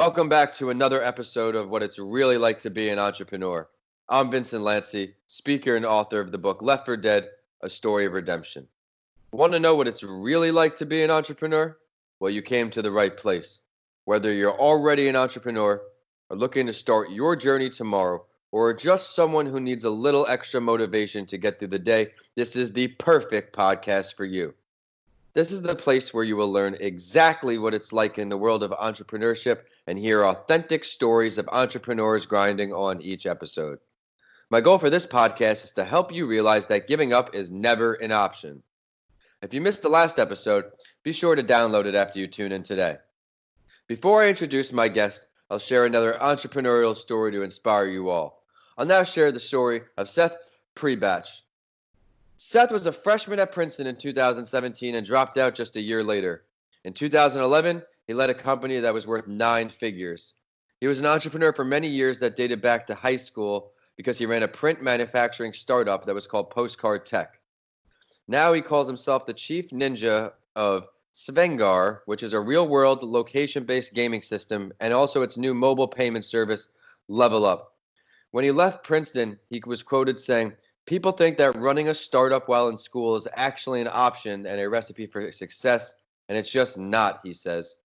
Welcome back to another episode of What It's Really Like to Be an Entrepreneur. I'm Vincent A, speaker and author of the book Left for Dead, A Story of Redemption. Want to know what it's really like to be an entrepreneur? Well, you came to the right place. Whether you're already an entrepreneur, or looking to start your journey tomorrow, or are just someone who needs a little extra motivation to get through the day, this is the perfect podcast for you. This is the place where you will learn exactly what it's like in the world of entrepreneurship and hear authentic stories of entrepreneurs grinding on each episode. My goal for this podcast is to help you realize that giving up is never an option. If you missed the last episode, be sure to download it after you tune in today. Before I introduce my guest, I'll share another entrepreneurial story to inspire you all. I'll now share the story of Seth Prebach. Seth was a freshman at Princeton in 2017 and dropped out just a year later. In 2011, he led a company that was worth 9 figures. He was an entrepreneur for many years that dated back to high school because he ran a print manufacturing startup that was called Postcard Tech. Now he calls himself the chief ninja of Svengar, which is a real-world location-based gaming system, and also its new mobile payment service, Level Up. When he left Princeton, he was quoted saying, "People think that running a startup while in school is actually an option and a recipe for success, and it's just not," he says.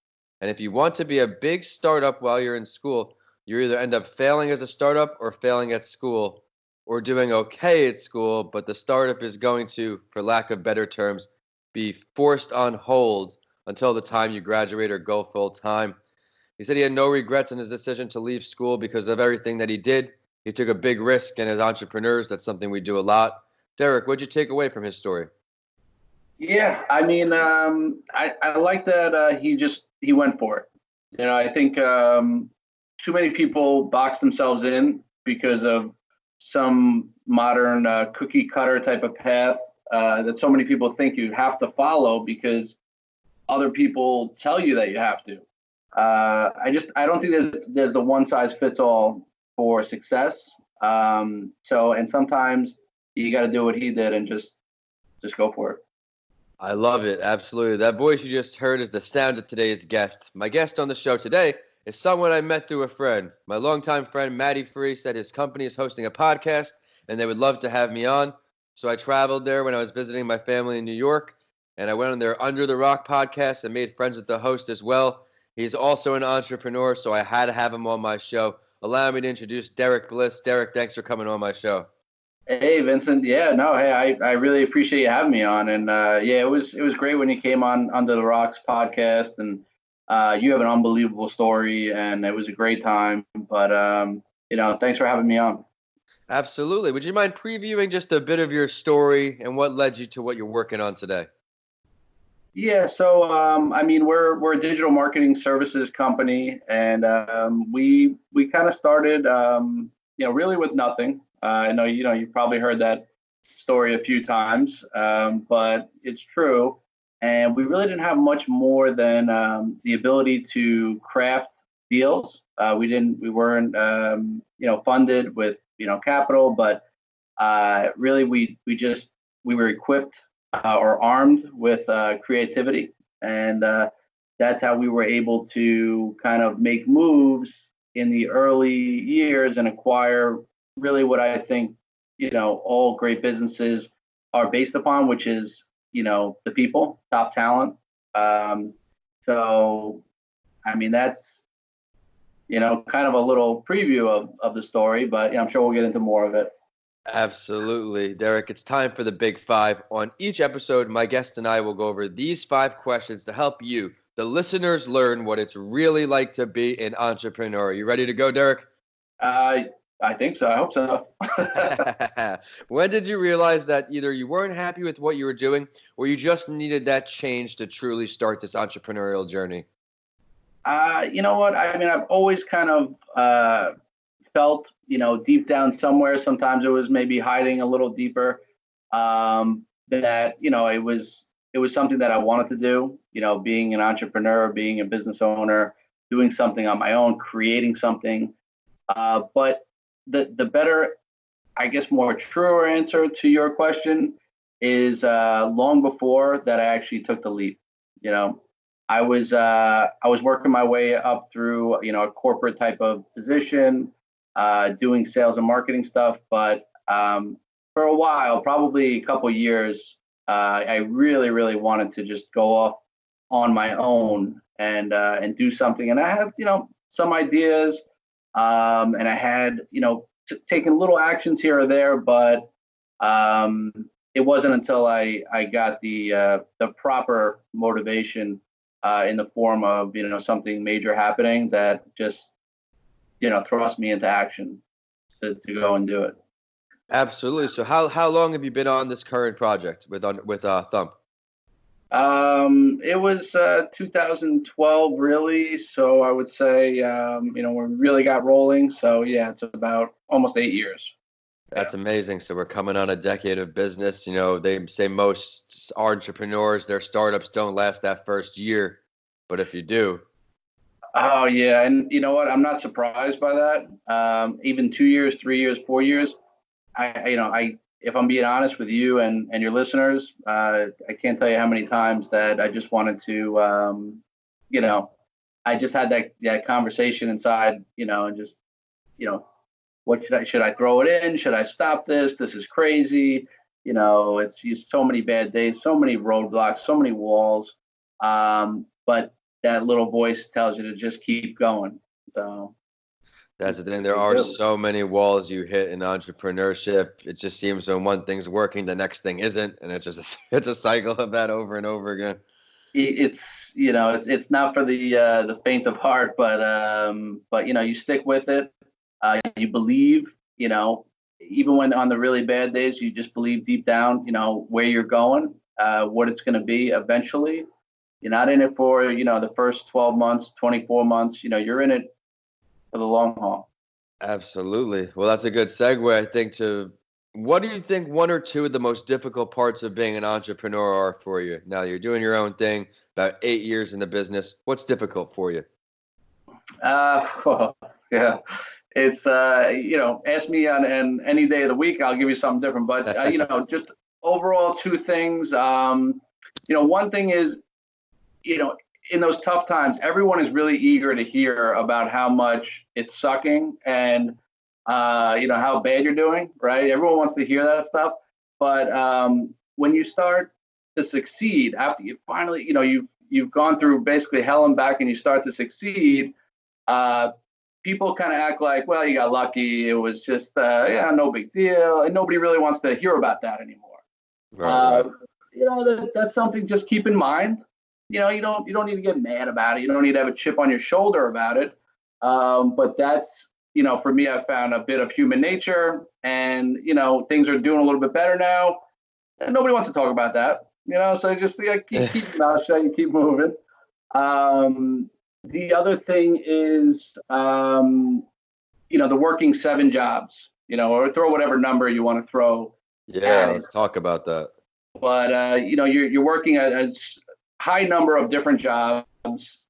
And if you want to be a big startup while you're in school, you either end up failing as a startup or failing at school, or doing okay at school, but the startup is going to, for lack of better terms, be forced on hold until the time you graduate or go full time. He said he had no regrets in his decision to leave school because of everything that he did. He took a big risk, and as entrepreneurs, that's something we do a lot. Derrick, what'd you take away from his story? Yeah, I like that he went for it. I think too many people box themselves in because of some modern cookie cutter type of path that so many people think you have to follow because other people tell you that you have to. I don't think there's the one size fits all for success. And sometimes you got to do what he did and just go for it. I love it. Absolutely. That voice you just heard is the sound of today's guest. My guest on the show today is someone I met through a friend. My longtime friend, Matty Free, said his company is hosting a podcast and they would love to have me on. So I traveled there when I was visiting my family in New York, and I went on their Under the Rock podcast and made friends with the host as well. He's also an entrepreneur, so I had to have him on my show. Allow me to introduce Derrick Bliss. Derrick, thanks for coming on my show. Hey, Vincent. Yeah, no, hey, I really appreciate you having me on. And it was great when you came on Under the Rocks podcast, and you have an unbelievable story, and it was a great time. But thanks for having me on. Absolutely. Would you mind previewing just a bit of your story and what led you to what you're working on today? Yeah, so we're a digital marketing services company, and we kind of started really with nothing. I know you've probably heard that story a few times, but it's true. And we really didn't have much more than the ability to craft deals. We weren't funded with capital, but really we were equipped or armed with creativity, and that's how we were able to kind of make moves in the early years and acquire really what I think all great businesses are based upon, which is the people, top talent. That's kind of a little preview of the story, but I'm sure we'll get into more of it. Absolutely. Derrick, it's time for the Big Five. On each episode, my guest and I will go over these 5 questions to help you, the listeners, learn what it's really like to be an entrepreneur. You ready to go, Derrick? I think so. I hope so. When did you realize that either you weren't happy with what you were doing or you just needed that change to truly start this entrepreneurial journey? You know what? I've always kind of felt, deep down somewhere, sometimes it was maybe hiding a little deeper, that, it was something that I wanted to do, being an entrepreneur, being a business owner, doing something on my own, creating something. But the better, I guess, more truer answer to your question is long before that I actually took the leap. I was working my way up through, a corporate type of position, doing sales and marketing stuff. But for a while, probably a couple years, I really, really wanted to just go off on my own and do something. And I have, some ideas, and I had, taken little actions here or there, but it wasn't until I got the proper motivation in the form of something major happening that just thrust me into action to go and do it. Absolutely. So how long have you been on this current project with Thump? It was 2012 really, so I would say we really got rolling. So yeah, it's about almost 8 years. That's amazing. So we're coming on a decade of business. They say most entrepreneurs, their startups don't last that first year, but if you do. Oh yeah, and you know what? I'm not surprised by that. Even 2 years, 3 years, 4 years. I if I'm being honest with you and your listeners, I can't tell you how many times that I just wanted to, I just had that conversation inside, and just, what should I throw it in? Should I stop this? This is crazy. It's just so many bad days, so many roadblocks, so many walls. But that little voice tells you to just keep going. So that's the thing. There are so many walls you hit in entrepreneurship. It just seems when one thing's working, the next thing isn't, and it's a cycle of that over and over again. It's not for the faint of heart, but you stick with it. You believe, even when on the really bad days, you just believe deep down, where you're going, what it's going to be eventually. You're not in it for, the first 12 months, 24 months. You're in it for the long haul. Absolutely. Well, that's a good segue, I think, to what do you think one or two of the most difficult parts of being an entrepreneur are for you? Now you're doing your own thing, about 8 years in the business. What's difficult for you? Well, yeah, it's, ask me on any day of the week, I'll give you something different. But, just overall, two things. One thing is, in those tough times, everyone is really eager to hear about how much it's sucking and, how bad you're doing, right? Everyone wants to hear that stuff. But when you start to succeed, after you finally, you've gone through basically hell and back and you start to succeed, people kind of act like, well, you got lucky. It was just, no big deal. And nobody really wants to hear about that anymore. Right. That's something just keep in mind. You don't need to get mad about it. You don't need to have a chip on your shoulder about it. But that's, for me, I found a bit of human nature, and, things are doing a little bit better now. And nobody wants to talk about that, so just keep your mouth shut and keep moving. The other thing is, the working 7 jobs, or throw whatever number you want to throw. Yeah, let's talk about that. But, you're working a high number of different jobs,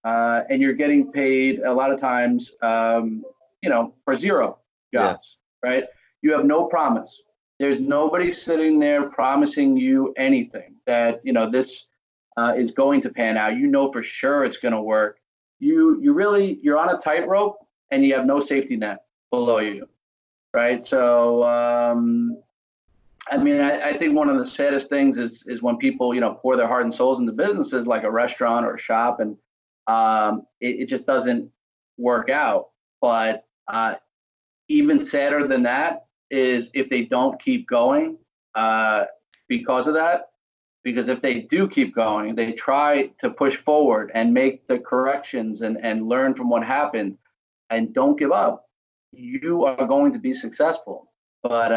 and you're getting paid a lot of times, for zero jobs, right? You have no promise. There's nobody sitting there promising you anything that, this is going to pan out. For sure it's going to work. You're on a tightrope and you have no safety net below you, right? So, I think one of the saddest things is when people, pour their heart and souls into businesses like a restaurant or a shop, and it just doesn't work out. But even sadder than that is if they don't keep going because of that. Because if they do keep going, they try to push forward and make the corrections and learn from what happened and don't give up, you are going to be successful. But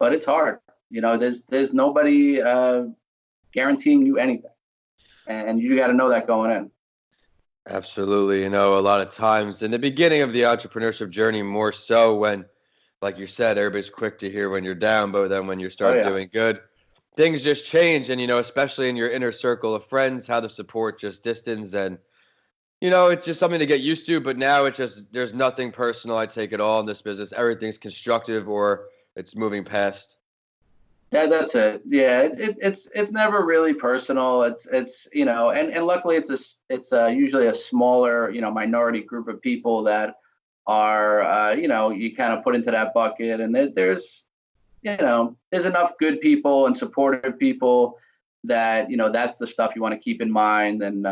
it's hard. There's nobody guaranteeing you anything, and you got to know that going in. Absolutely. A lot of times in the beginning of the entrepreneurship journey, more so when, like you said, everybody's quick to hear when you're down, but then when you start doing good, things just change. And, especially in your inner circle of friends, how the support just distance, and, it's just something to get used to. But now it's just, there's nothing personal. I take it all in this business. Everything's constructive, or it's moving past. That's it. Yeah, it's never really personal. It's and luckily it's usually a smaller minority group of people that are you kind of put into that bucket, and there's enough good people and supportive people that that's the stuff you want to keep in mind and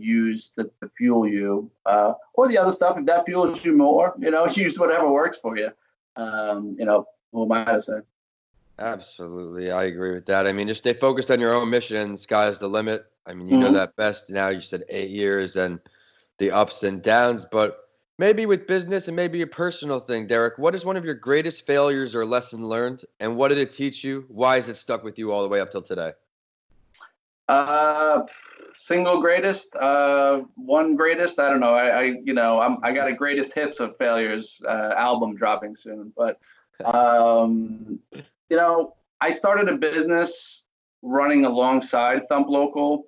use to fuel you, or the other stuff if that fuels you more, use whatever works for you. Who am I to say? Absolutely, I agree with that. I mean, just stay focused on your own mission. Sky's the limit. I mean, you know Hmm. that best now. You said 8 years and the ups and downs, but maybe with business and maybe a personal thing, Derrick, what is one of your greatest failures or lesson learned, and what did it teach you? Why has it stuck with you all the way up till today? Uh, Single greatest, one greatest. I don't know. I got a greatest hits of failures album dropping soon, but um, I started a business running alongside Thump Local,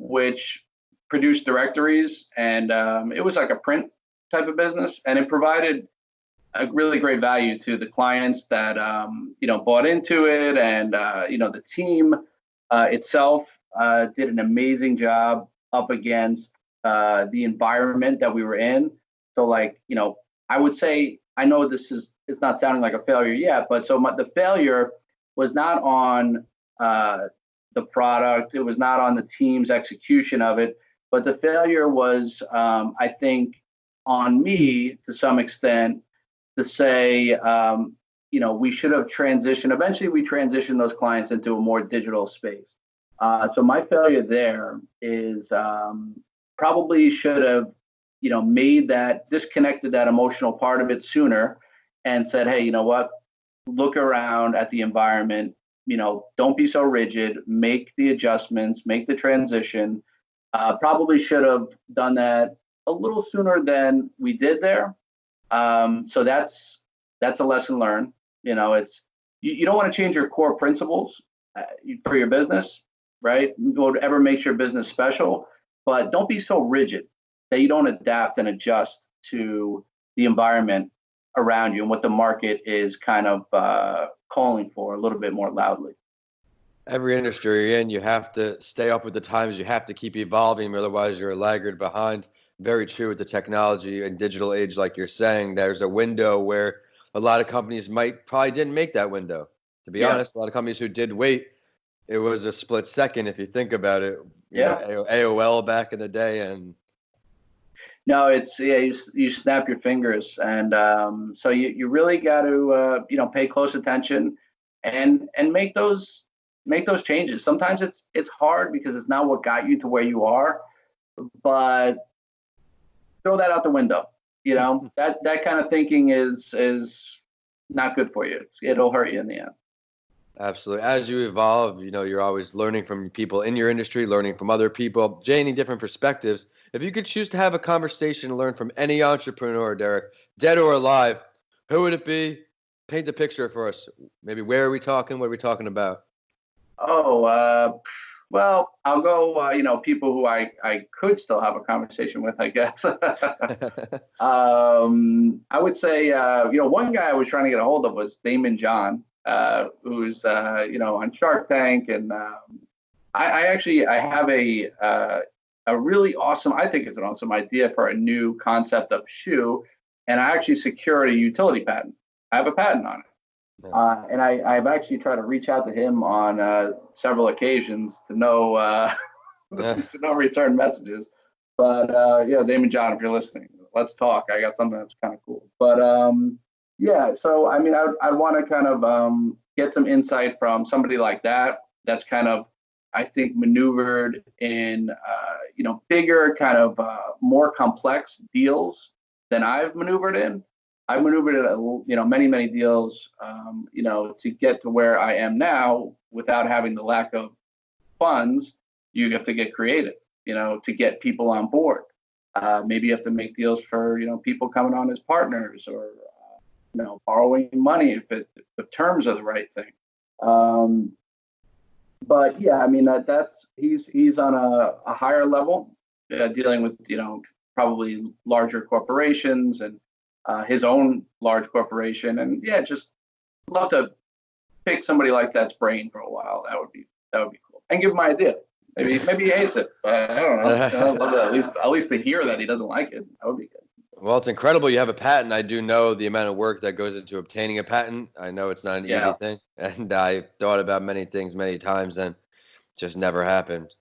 which produced directories, and it was like a print type of business, and it provided a really great value to the clients that bought into it, and the team itself did an amazing job up against the environment that we were in. So like I would say, I know it's not sounding like a failure yet, but the failure was not on the product, it was not on the team's execution of it, but the failure was I think on me to some extent to say, we should have transitioned. Eventually, we transitioned those clients into a more digital space. So my failure there is probably should have, made that disconnected that emotional part of it sooner, and said, hey, you know what? Look around at the environment. Don't be so rigid. Make the adjustments. Make the transition. Probably should have done that a little sooner than we did there. So that's a lesson learned. It's you don't want to change your core principles for your business, right? Whatever makes your business special, but don't be so rigid that you don't adapt and adjust to the environment around you and what the market is kind of calling for a little bit more loudly. Every industry you're in, you have to stay up with the times. You have to keep evolving, otherwise you're a laggard behind. Very true with the technology and digital age, like you're saying. There's a window where a lot of companies might probably didn't make that window. To be Yeah, honest, a lot of companies who did wait, it was a split second if you think about it. yeah. AOL back in the day, and No, it's yeah. You snap your fingers, and so you really got to pay close attention, and make those changes. Sometimes it's hard because it's not what got you to where you are, but throw that out the window. That kind of thinking is not good for you. It'll hurt you in the end. absolutely. As you evolve, you're always learning from people in your industry, learning from other people, gaining different perspectives. If you could choose to have a conversation and learn from any entrepreneur, Derrick, dead or alive, who would it be? Paint the picture for us. Maybe where are we talking? What are we talking about? Oh, well, I'll go. People who I could still have a conversation with, I guess. I would say, one guy I was trying to get a hold of was Damon John, who's on Shark Tank, and I have a really awesome. I think it's an awesome idea for a new concept of shoe, and I actually secured a utility patent. I have a patent on it. Nice. And I've actually tried to reach out to him on several occasions to Yeah, to no return messages. But Damon John, if you're listening, let's talk. I got something that's kind of cool. But yeah, so I mean, I'd want to kind of get some insight from somebody like that. That's kind of, I think, maneuvered in bigger, kind of more complex deals than I've maneuvered in. I maneuvered in many many deals, to get to where I am now without having the lack of funds. You have to get creative, to get people on board. Maybe you have to make deals for people coming on as partners, or borrowing money if the terms are the right thing. Um, but yeah, I mean that's he's on a higher level, dealing with probably larger corporations and his own large corporation, and yeah, just love to pick somebody like that's brain for a while. That would be cool. And give him my idea. Maybe he hates it, but I don't know. I'd love to at least to hear that he doesn't like it. That would be good. Well, it's incredible you have a patent. I do know the amount of work that goes into obtaining a patent. I know it's not an easy thing, and I thought about many things many times and just never happened.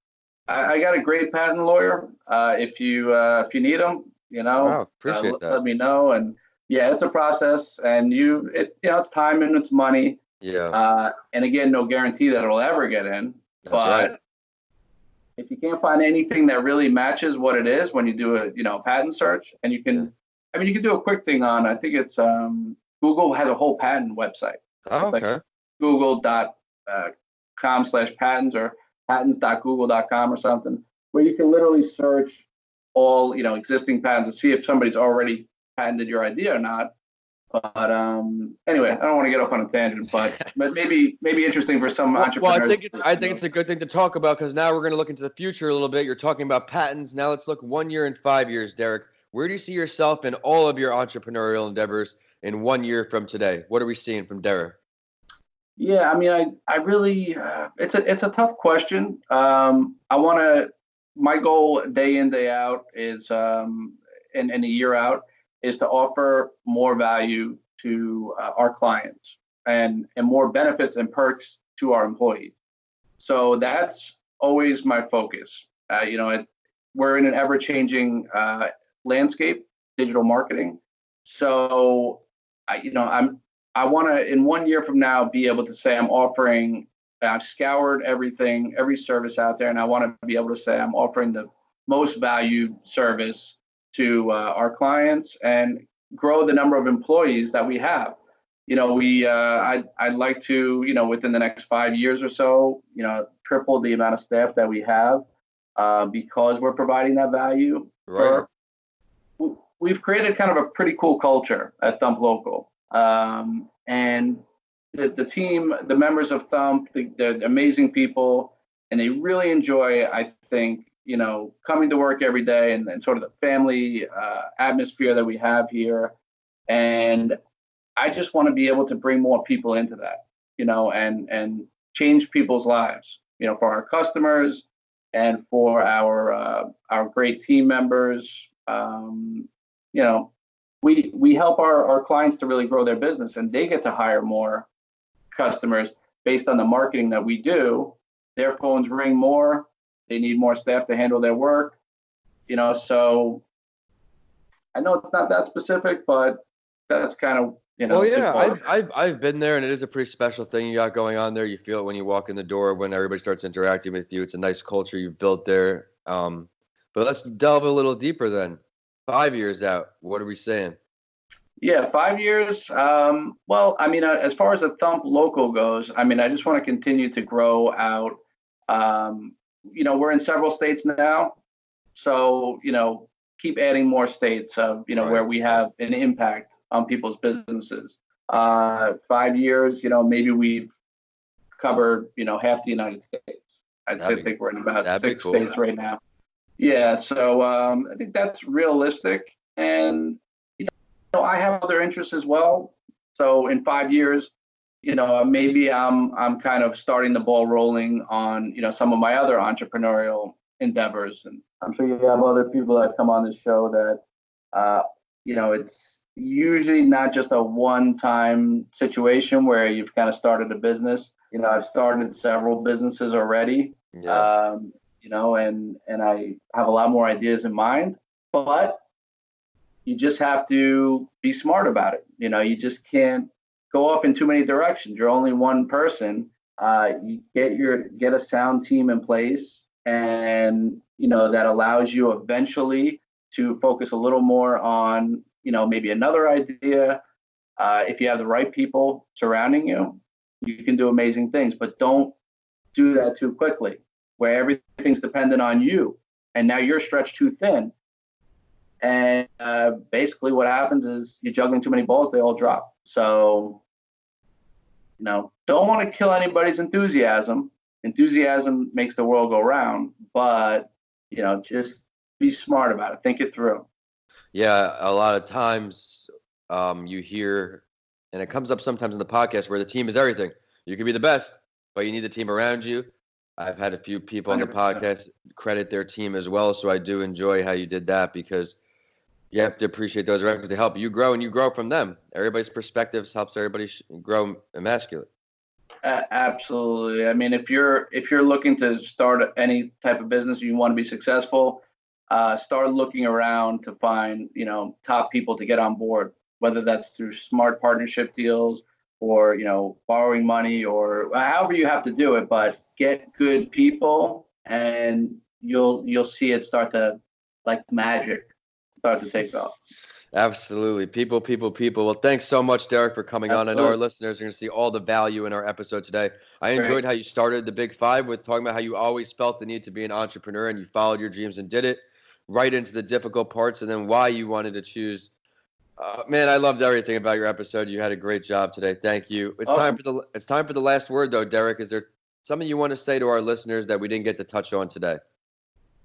I got a great patent lawyer. If you need him, Wow, appreciate that. let me know. And yeah, it's a process, and it's time and it's money. Yeah, And again, no guarantee that it'll ever get in. that's right. But if you can't find anything that really matches what it is when you do a patent search, and you can, I mean, you can do a quick thing on, I think it's Google has a whole patent website. Oh, It's like okay. google.com/patents or patents.google.com or something, where you can literally search all, existing patents to see if somebody's already patented your idea or not. But anyway, I don't want to get off on a tangent, but maybe interesting for some entrepreneurs. Well, I think it's a good thing to talk about because now we're going to look into the future a little bit. You're talking about patents. Now let's look 1 year and 5 years, Derrick. Where do you see yourself in all of your entrepreneurial endeavors in 1 year from today? What are we seeing from Derrick? Yeah, I mean, I really, it's a tough question. My goal day in, day out is, and a year out is to offer more value to our clients and more benefits and perks to our employees. So that's always my focus. We're in an ever-changing landscape, digital marketing. So I want to, in 1 year from now, be able to say I've scoured everything, every service out there, and I want to be able to say I'm offering the most valued service to our clients and grow the number of employees that we have. I'd like to, within the next 5 years or so, triple the amount of staff that we have because we're providing that value. Right. We've created kind of a pretty cool culture at Thump Local. And the team, the members of Thump, they're amazing people, and they really enjoy, I think, coming to work every day and sort of the family atmosphere that we have here. And I just want to be able to bring more people into that, and change people's lives, for our customers and for our great team members. We help our clients to really grow their business, and they get to hire more customers based on the marketing that we do. Their phones ring more. They need more staff to handle their work. So I know it's not that specific, but that's kind of, Oh yeah, I've been there, and it is a pretty special thing you got going on there. You feel it when you walk in the door, when everybody starts interacting with you. It's a nice culture you've built there. But let's delve a little deeper then. 5 years out, what are we saying? Yeah, 5 years. Well, I mean, as far as the Thump Local goes, I mean, I just want to continue to grow out. We're in several states now, so keep adding more states of Right. where we have an impact on people's businesses. 5 years, maybe we've covered half the United States. I think we're in about 6 states right now. Yeah, so I think that's realistic, and I have other interests as well. So in 5 years, maybe I'm kind of starting the ball rolling on some of my other entrepreneurial endeavors, and I'm sure you have other people that come on this show that it's usually not just a one-time situation where you've kind of started a business. I've started several businesses already. Yeah. And I have a lot more ideas in mind, but you just have to be smart about it. You just can't go off in too many directions. You're only one person. You get a sound team in place, and that allows you eventually to focus a little more on maybe another idea. If you have the right people surrounding you, you can do amazing things, but don't do that too quickly, where everything's dependent on you, and now you're stretched too thin. And basically what happens is you're juggling too many balls, they all drop. So, don't want to kill anybody's enthusiasm. Enthusiasm makes the world go round, but, just be smart about it. Think it through. Yeah, a lot of times you hear, and it comes up sometimes in the podcast, where the team is everything. You can be the best, but you need the team around you. I've had a few people on the 100%. podcast credit their team as well, so I do enjoy how you did that because you have to appreciate those around because they help you grow and you grow from them. Everybody's perspectives helps everybody grow emasculate. Absolutely. I mean, if you're looking to start any type of business, you want to be successful, start looking around to find, top people to get on board, whether that's through smart partnership deals or, borrowing money or however you have to do it, but get good people and you'll see it start to, like magic, start to take off. Absolutely. People, people, people. Well, thanks so much, Derrick, for coming on. I know our Absolutely. listeners are going to see all the value in our episode today. I enjoyed Great. how you started the Big Five with talking about how you always felt the need to be an entrepreneur and you followed your dreams and did it right into the difficult parts and then why you wanted to choose. Man, I loved everything about your episode. You had a great job today. Thank you. Awesome. It's time for the last word, though, Derrick. Is there something you want to say to our listeners that we didn't get to touch on today?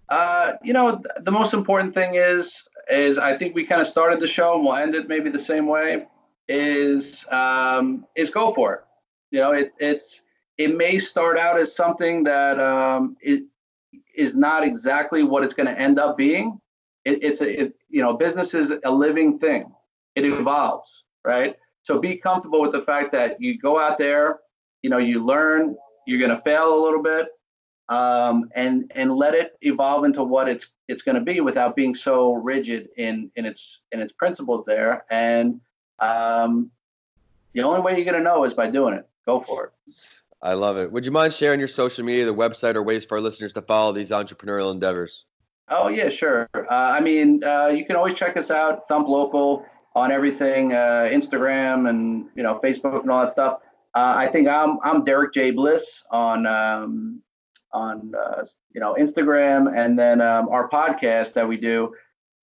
The most important thing is I think we kind of started the show and we'll end it maybe the same way. Is go for it. It may start out as something that it is not exactly what it's going to end up being. Business is a living thing. It evolves, right? So be comfortable with the fact that you go out there, you learn, you're going to fail a little bit, and let it evolve into what it's going to be without being so rigid in its principles there. And the only way you're going to know is by doing it. Go for it. I love it. Would you mind sharing your social media, the website, or ways for our listeners to follow these entrepreneurial endeavors? Oh yeah, sure. You can always check us out, Thump Local, on everything, Instagram and Facebook and all that stuff. I think I'm Derrick J Bliss on Instagram, and then our podcast that we do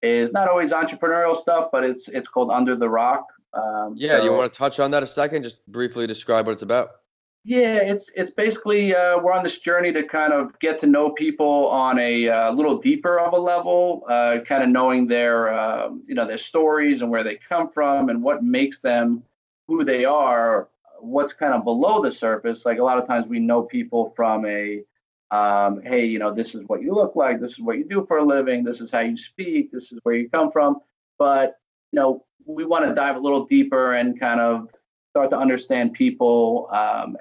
is not always entrepreneurial stuff, but it's called Under the Rock. Do you want to touch on that a second? Just briefly describe what it's about. Yeah, it's basically we're on this journey to kind of get to know people on a little deeper of a level, kind of knowing their stories and where they come from and what makes them who they are, what's kind of below the surface. Like a lot of times we know people from hey, this is what you look like, this is what you do for a living, this is how you speak, this is where you come from. But we want to dive a little deeper and kind of start to understand people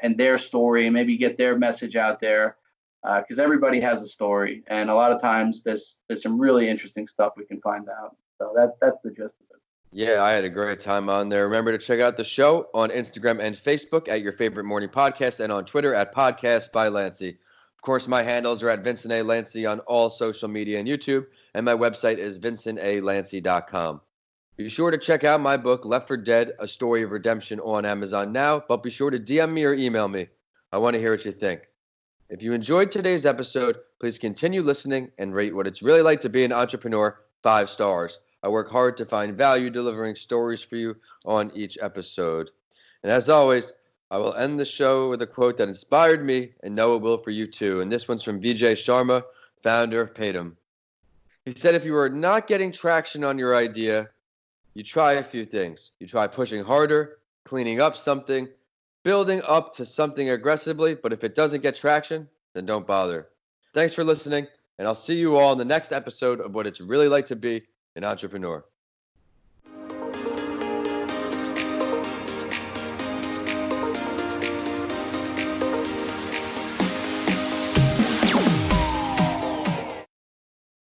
and their story, and maybe get their message out there, because everybody has a story, and a lot of times there's some really interesting stuff we can find out. So that's the gist of it. Yeah, I had a great time on there. Remember to check out the show on Instagram and Facebook at your favorite morning podcast, and on Twitter at Podcast by Lanci. Of course, my handles are at Vincent A. Lanci on all social media and YouTube, and my website is vincentalanci.com. Be sure to check out my book, Left for Dead, A Story of Redemption, on Amazon now, but be sure to DM me or email me. I want to hear what you think. If you enjoyed today's episode, please continue listening and rate what it's really like to be an entrepreneur 5 stars. I work hard to find value delivering stories for you on each episode. And as always, I will end the show with a quote that inspired me and know it will for you too. And this one's from Vijay Sharma, founder of Paytum. He said, if you are not getting traction on your idea, you try a few things. You try pushing harder, cleaning up something, building up to something aggressively, but if it doesn't get traction, then don't bother. Thanks for listening, and I'll see you all in the next episode of What It's Really Like to Be an Entrepreneur.